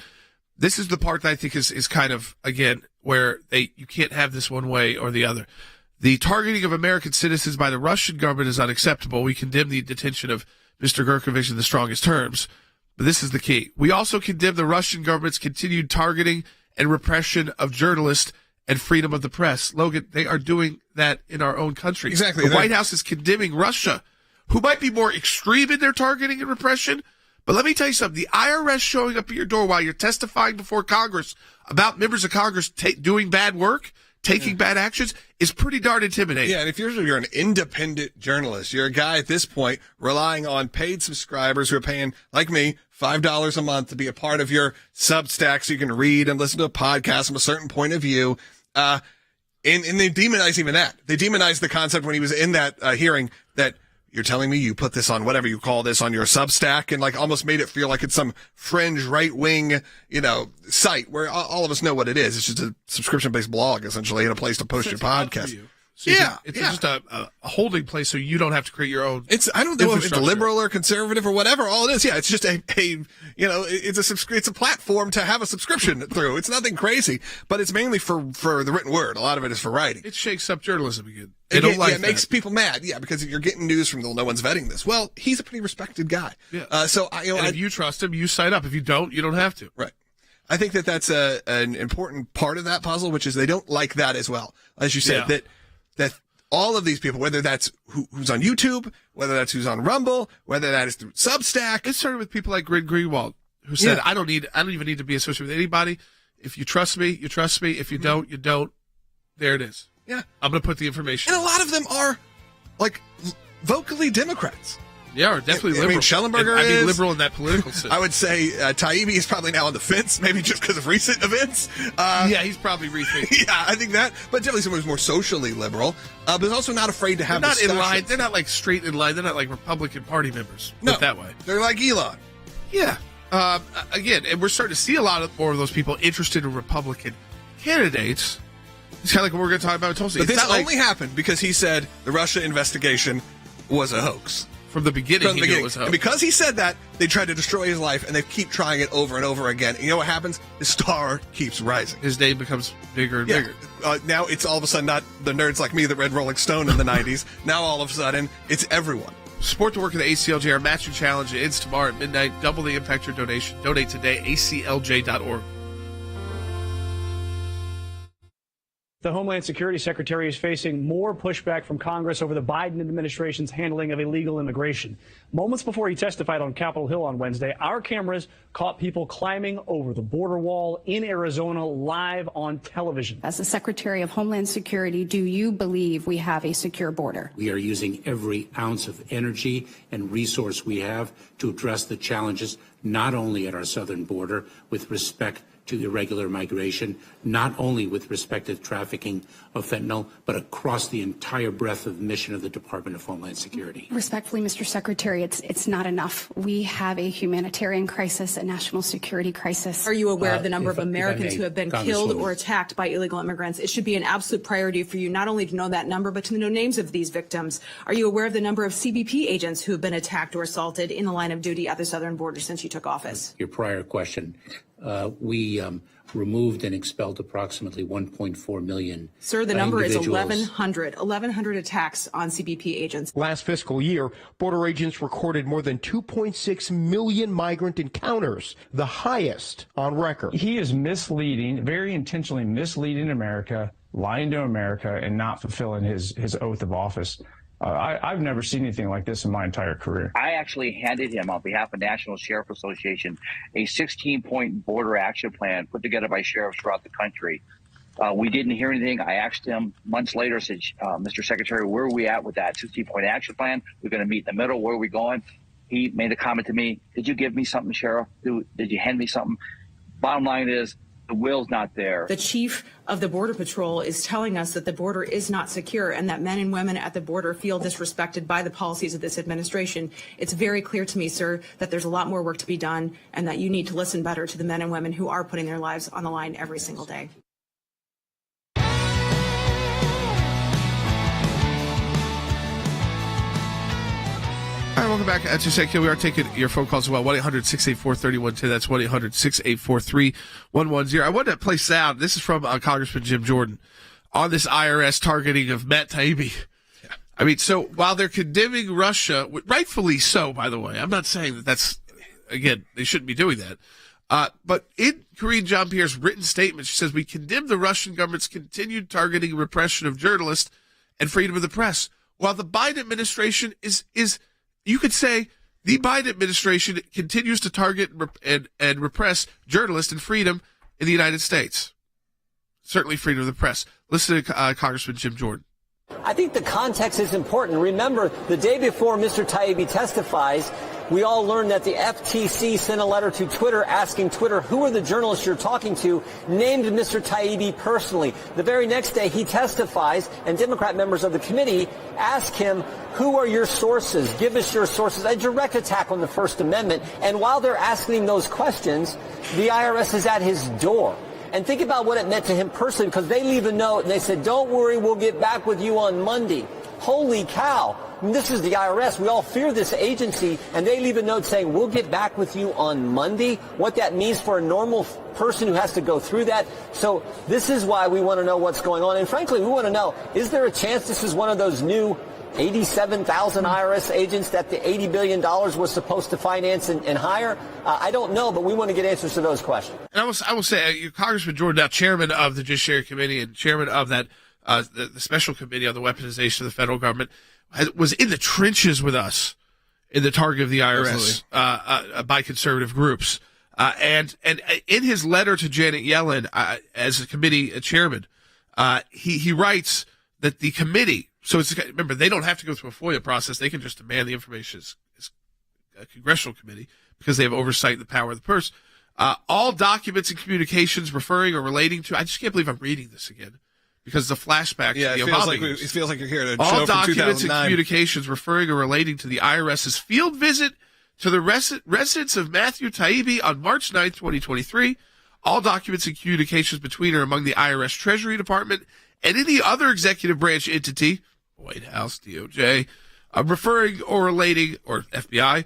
This is the part that I think is kind of, again, where you can't have this one way or the other. The targeting of American citizens by the Russian government is unacceptable. We condemn the detention of Mr. Gershkovich in the strongest terms. But this is the key. We also condemn the Russian government's continued targeting and repression of journalists and freedom of the press. Logan, they are doing that in our own country. Exactly. The White House is condemning Russia, who might be more extreme in their targeting and repression. But let me tell you something. The IRS showing up at your door while you're testifying before Congress about members of Congress doing bad work, taking bad actions, is pretty darn intimidating. Yeah, and if you're an independent journalist, you're a guy at this point relying on paid subscribers who are paying, like me, $5 a month to be a part of your Substack so you can read and listen to a podcast from a certain point of view. And they demonize even that. They demonize the concept when he was in that hearing that you're telling me you put this on whatever you call this on your Substack, and like almost made it feel like it's some fringe right-wing, site where all of us know what it is. It's just a subscription-based blog, essentially, and a place to post your podcast. So it's just a holding place so you don't have to create your own. I don't know if it's liberal or conservative or whatever. All it is, it's just it's a platform to have a subscription through. It's nothing crazy, but it's mainly for the written word. A lot of it is for writing. It shakes up journalism again. It makes people mad. Yeah, because you're getting news from no one's vetting this. Well, he's a pretty respected guy. Yeah. If you trust him, you sign up. If you don't, you don't have to. Right. I think that's an important part of that puzzle, which is they don't like that as well. As you said, that all of these people, whether that's who's on YouTube, whether that's who's on Rumble, whether that is through Substack. It started with people like Grid Greenwald, who said, I don't even need to be associated with anybody. If you trust me, you trust me. If you don't, you don't. There it is. Yeah. I'm going to put the information. And a lot of them are, like, vocally Democrats. Yeah, or definitely liberal. Schellenberger is liberal in that political sense. I would say Taibbi is probably now on the fence, maybe just because of recent events. He's probably rethinking. Yeah, I think that. But definitely someone who's more socially liberal, but is also not afraid to have They're not in line. They're not like straight in line. They're not like Republican Party members. No, that way. They're like Elon. Yeah. Again, and we're starting to see a lot more of those people interested in Republican candidates. It's kind of like what we're going to talk about with Tulsi. But this only happened because he said the Russia investigation was a hoax. From the beginning, he knew it was a hoax. And because he said that, they tried to destroy his life, and they keep trying it over and over again. And you know what happens? His star keeps rising. His name becomes bigger and bigger. Now it's all of a sudden not the nerds like me that read Rolling Stone in the 90s. Now all of a sudden, it's everyone. Support the work of the ACLJ. Our matching challenge ends tomorrow at midnight. Double the impact your donation. Donate today, aclj.org. The Homeland Security Secretary is facing more pushback from Congress over the Biden administration's handling of illegal immigration. Moments before he testified on Capitol Hill on Wednesday, our cameras caught people climbing over the border wall in Arizona live on television. As the Secretary of Homeland Security, do you believe we have a secure border? We are using every ounce of energy and resource we have to address the challenges not only at our southern border with respect to irregular migration, not only with respect to trafficking of fentanyl, but across the entire breadth of mission of the Department of Homeland Security. Respectfully, Mr. Secretary, it's not enough. We have a humanitarian crisis, a national security crisis. Are you aware of the number of Americans who have been killed or attacked by illegal immigrants? It should be an absolute priority for you not only to know that number, but to know names of these victims. Are you aware of the number of CBP agents who have been attacked or assaulted in the line of duty at the southern border since you took office? Your prior question. We removed and expelled approximately 1.4 million. Sir, the number is 1,100. 1,100 attacks on CBP agents. Last fiscal year, border agents recorded more than 2.6 million migrant encounters, the highest on record. He is misleading, very intentionally misleading America, lying to America, and not fulfilling his oath of office. I've never seen anything like this in my entire career. I actually handed him, on behalf of National Sheriff Association, a 16-point border action plan put together by sheriffs throughout the country. We didn't hear anything. I asked him months later, said, Mr. Secretary, where are we at with that 16-point action plan? We're going to meet in the middle. Where are we going? He made a comment to me. Did you give me something, Sheriff? Did you hand me something? Bottom line is, the will's not there. The chief of the Border Patrol is telling us that the border is not secure and that men and women at the border feel disrespected by the policies of this administration. It's very clear to me, sir, that there's a lot more work to be done and that you need to listen better to the men and women who are putting their lives on the line every single day. All right, welcome back to Sekulow. We are taking your phone calls as well. 1-800-684-3110. That's 1-800-684-3110. I wanted to play sound. This is from Congressman Jim Jordan on this IRS targeting of Matt Taibbi. Yeah. I mean, so while they're condemning Russia, rightfully so, by the way, I'm not saying that that's, again, they shouldn't be doing that. But in Karine Jean-Pierre's written statement, she says, we condemn the Russian government's continued targeting and repression of journalists and freedom of the press. While the Biden administration is you could say the Biden administration continues to target and repress journalists and freedom in the United States. Certainly freedom of the press. Listen to Congressman Jim Jordan. I think the context is important. Remember, the day before Mr. Taibbi testifies, we all learned that the FTC sent a letter to Twitter asking Twitter, who are the journalists you're talking to, named Mr. Taibbi personally. The very next day he testifies, and Democrat members of the committee ask him, who are your sources? Give us your sources. A direct attack on the First Amendment. And while they're asking those questions, the IRS is at his door. And think about what it meant to him personally, because they leave a note and they said, don't worry, we'll get back with you on Monday. Holy cow. I mean, this is the IRS. We all fear this agency, and they leave a note saying, we'll get back with you on Monday. What that means for a normal person who has to go through that. So this is why we want to know what's going on. And frankly, we want to know, is there a chance this is one of those new 87,000 IRS agents that the $80 billion was supposed to finance and hire? I don't know, but we want to get answers to those questions. And I will say, Congressman Jordan, now chairman of the Judiciary Committee and chairman of that the special committee on the weaponization of the federal government, was in the trenches with us in the target of the IRS by conservative groups. And in his letter to Janet Yellen as a committee chairman, he writes that the committee, so it's, remember, they don't have to go through a FOIA process. They can just demand the information as a congressional committee because they have oversight of the power of the purse. All documents and communications referring or relating to, I just can't believe I'm reading this again because the flashback to the Obama years. It feels like you're here to all show documents from and communications referring or relating to the IRS's field visit to the residence of Matthew Taibbi on March 9th, 2023. All documents and communications between or among the IRS Treasury Department and any other executive branch entity, White House, DOJ, referring or relating, or FBI,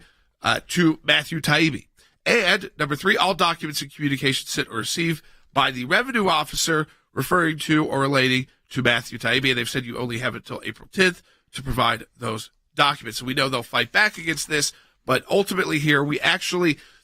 to Matthew Taibbi. And number 3, all documents and communications sent or received by the revenue officer referring to or relating to Matthew Taibbi. And they've said you only have until April 10th to provide those documents. So we know they'll fight back against this, but ultimately here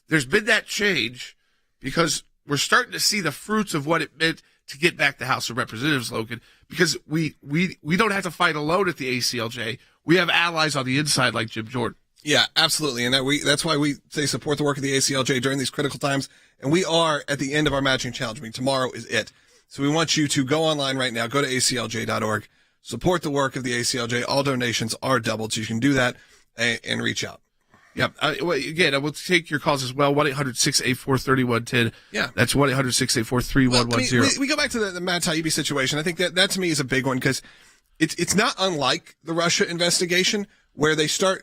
there's been that change because we're starting to see the fruits of what it meant to get back the House of Representatives, Logan, because we don't have to fight alone at the ACLJ. We have allies on the inside like Jim Jordan. Yeah, absolutely. And that's why we say support the work of the ACLJ during these critical times. And we are at the end of our matching challenge. I mean, tomorrow is it. So we want you to go online right now, go to aclj.org, support the work of the ACLJ. All donations are doubled, so you can do that and reach out. Yep. Again, I will take your calls as well. 1-800-684-3110. Yeah. That's 1-800-684-3110. Well, we go back to the Matt Taibbi situation. I think that to me is a big one because it's not unlike the Russia investigation where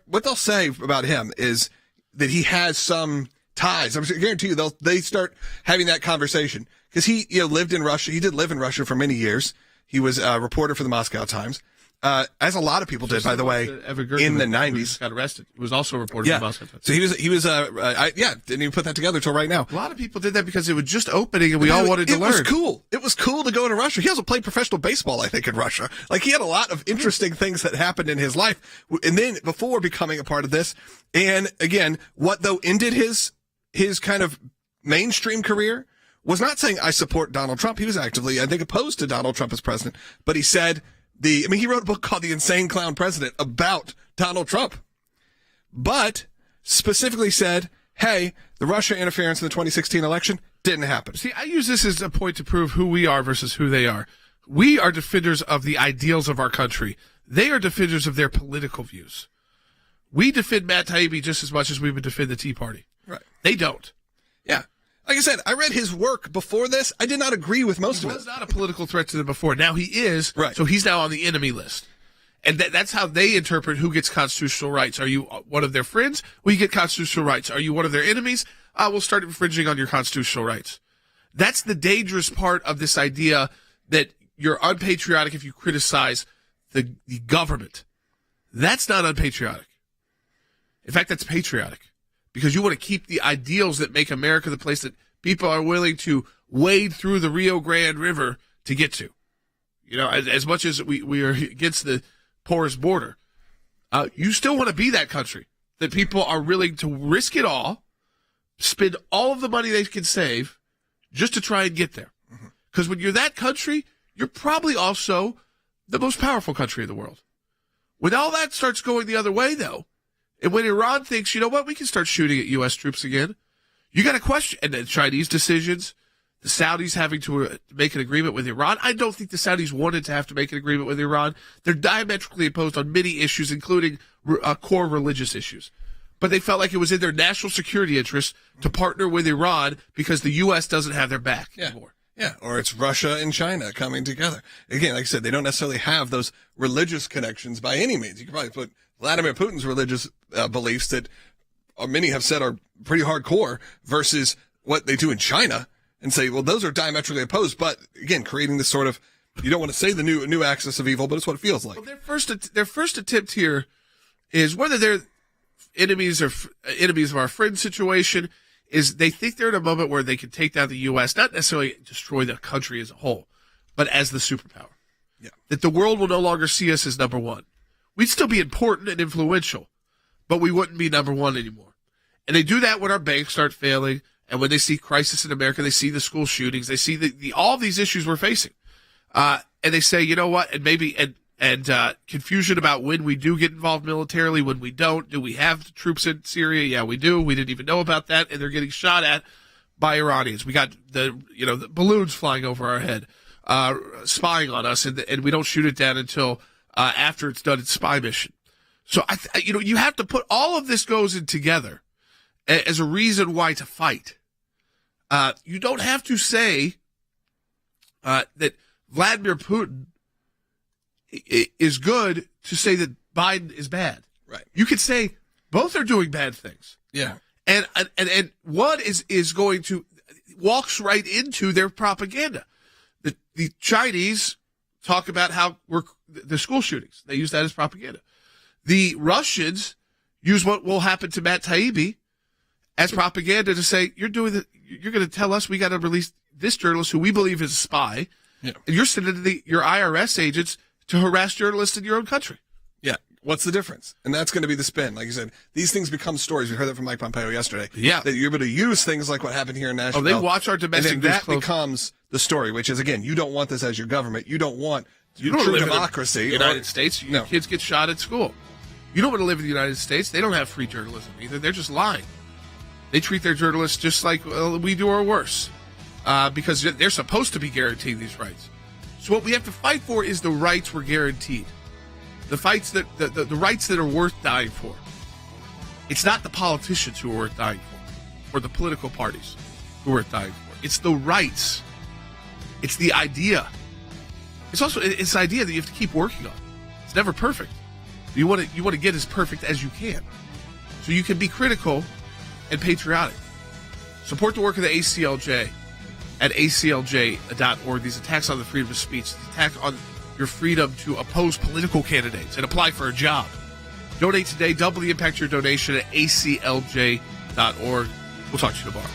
what they'll say about him is that he has some ties. I guarantee you they start having that conversation because he lived in Russia. He did live in Russia for many years. He was a reporter for the Moscow Times. As a lot of people did, by the way, in the 90s. Got arrested. He was also a reporter for the Moscow Times. So he was didn't even put that together till right now. A lot of people did that because it was just opening and we all wanted to learn. It was cool. It was cool to go to Russia. He also played professional baseball, I think, in Russia. Like, he had a lot of interesting things that happened in his life. And then before becoming a part of this, and again, what though ended his kind of mainstream career was not saying I support Donald Trump. He was actively, I think, opposed to Donald Trump as president, but he said, he wrote a book called The Insane Clown President about Donald Trump, but specifically said, hey, the Russia interference in the 2016 election didn't happen. See, I use this as a point to prove who we are versus who they are. We are defenders of the ideals of our country. They are defenders of their political views. We defend Matt Taibbi just as much as we would defend the Tea Party. Right. They don't. Yeah. Like I said, I read his work before this. I did not agree with most of it. He was not a political threat to them before. Now he is. Right. So he's now on the enemy list. And that's how they interpret who gets constitutional rights. Are you one of their friends? Well, you get constitutional rights. Are you one of their enemies? We'll start infringing on your constitutional rights. That's the dangerous part of this idea that you're unpatriotic if you criticize the government. That's not unpatriotic. In fact, that's patriotic, because you want to keep the ideals that make America the place that people are willing to wade through the Rio Grande River to get to. You know, as much as we are against the porous border, you still want to be that country that people are willing to risk it all, spend all of the money they can save just to try and get there. Because when you're that country, you're probably also the most powerful country in the world. When all that starts going the other way, though, and when Iran thinks, you know what, we can start shooting at U.S. troops again, you got to question. And the Chinese decisions, the Saudis having to make an agreement with Iran. I don't think the Saudis wanted to have to make an agreement with Iran. They're diametrically opposed on many issues, including core religious issues. But they felt like it was in their national security interest to partner with Iran because the U.S. doesn't have their back anymore. Yeah, or it's Russia and China coming together. Again, like I said, they don't necessarily have those religious connections by any means. You can probably put Vladimir Putin's religious beliefs that many have said are pretty hardcore versus what they do in China and say, well, those are diametrically opposed. But again, creating this sort of, you don't want to say the new axis of evil, but it's what it feels like. Well, their first attempt here is whether they're enemies or enemies of our friend situation, is they think they're in a moment where they can take down the U.S., not necessarily destroy the country as a whole, but as the superpower. Yeah. That the world will no longer see us as number one. We'd still be important and influential, but we wouldn't be number one anymore. And they do that when our banks start failing, and when they see crisis in America, they see the school shootings, they see all these issues we're facing. And they say, you know what, and maybe confusion about when we do get involved militarily, when we don't. Do we have troops in Syria? Yeah, we do. We didn't even know about that, and they're getting shot at by Iranians. We got the balloons flying over our head, spying on us, and we don't shoot it down until after it's done its spy mission. So you have to put all of this goes in together as a reason why to fight. You don't have to say that Vladimir Putin is good to say that Biden is bad. Right. You could say both are doing bad things. Yeah. And one is going to walks right into their propaganda. The Chinese talk about how the school shootings. They use that as propaganda. The Russians use what will happen to Matt Taibbi as propaganda to say, you're going to tell us we got to release this journalist who we believe is a spy. Yeah. And you're sending your IRS agents to harass journalists in your own country. Yeah. What's the difference? And that's going to be the spin. Like you said, these things become stories. We heard that from Mike Pompeo yesterday. Yeah. That you're able to use things like what happened here in Nashville. Oh, they watch our domestic and news that close. becomes the story, which is, again, you don't want this as your government. You don't want you don't true live democracy. In the United States. Your kids get shot at school. You don't want to live in the United States. They don't have free journalism either. They're just lying. They treat their journalists just like we do or worse because they're supposed to be guaranteeing these rights. So what we have to fight for is the rights we're guaranteed. The fights the rights that are worth dying for. It's not the politicians who are worth dying for, or the political parties who are worth dying for. It's the rights. It's the idea. It's the idea that you have to keep working on. It's never perfect. You want to get as perfect as you can, so you can be critical and patriotic. Support the work of the ACLJ at aclj.org. These attacks on the freedom of speech, the attack on your freedom to oppose political candidates and apply for a job. Donate today. Double the impact of your donation at aclj.org. We'll talk to you tomorrow.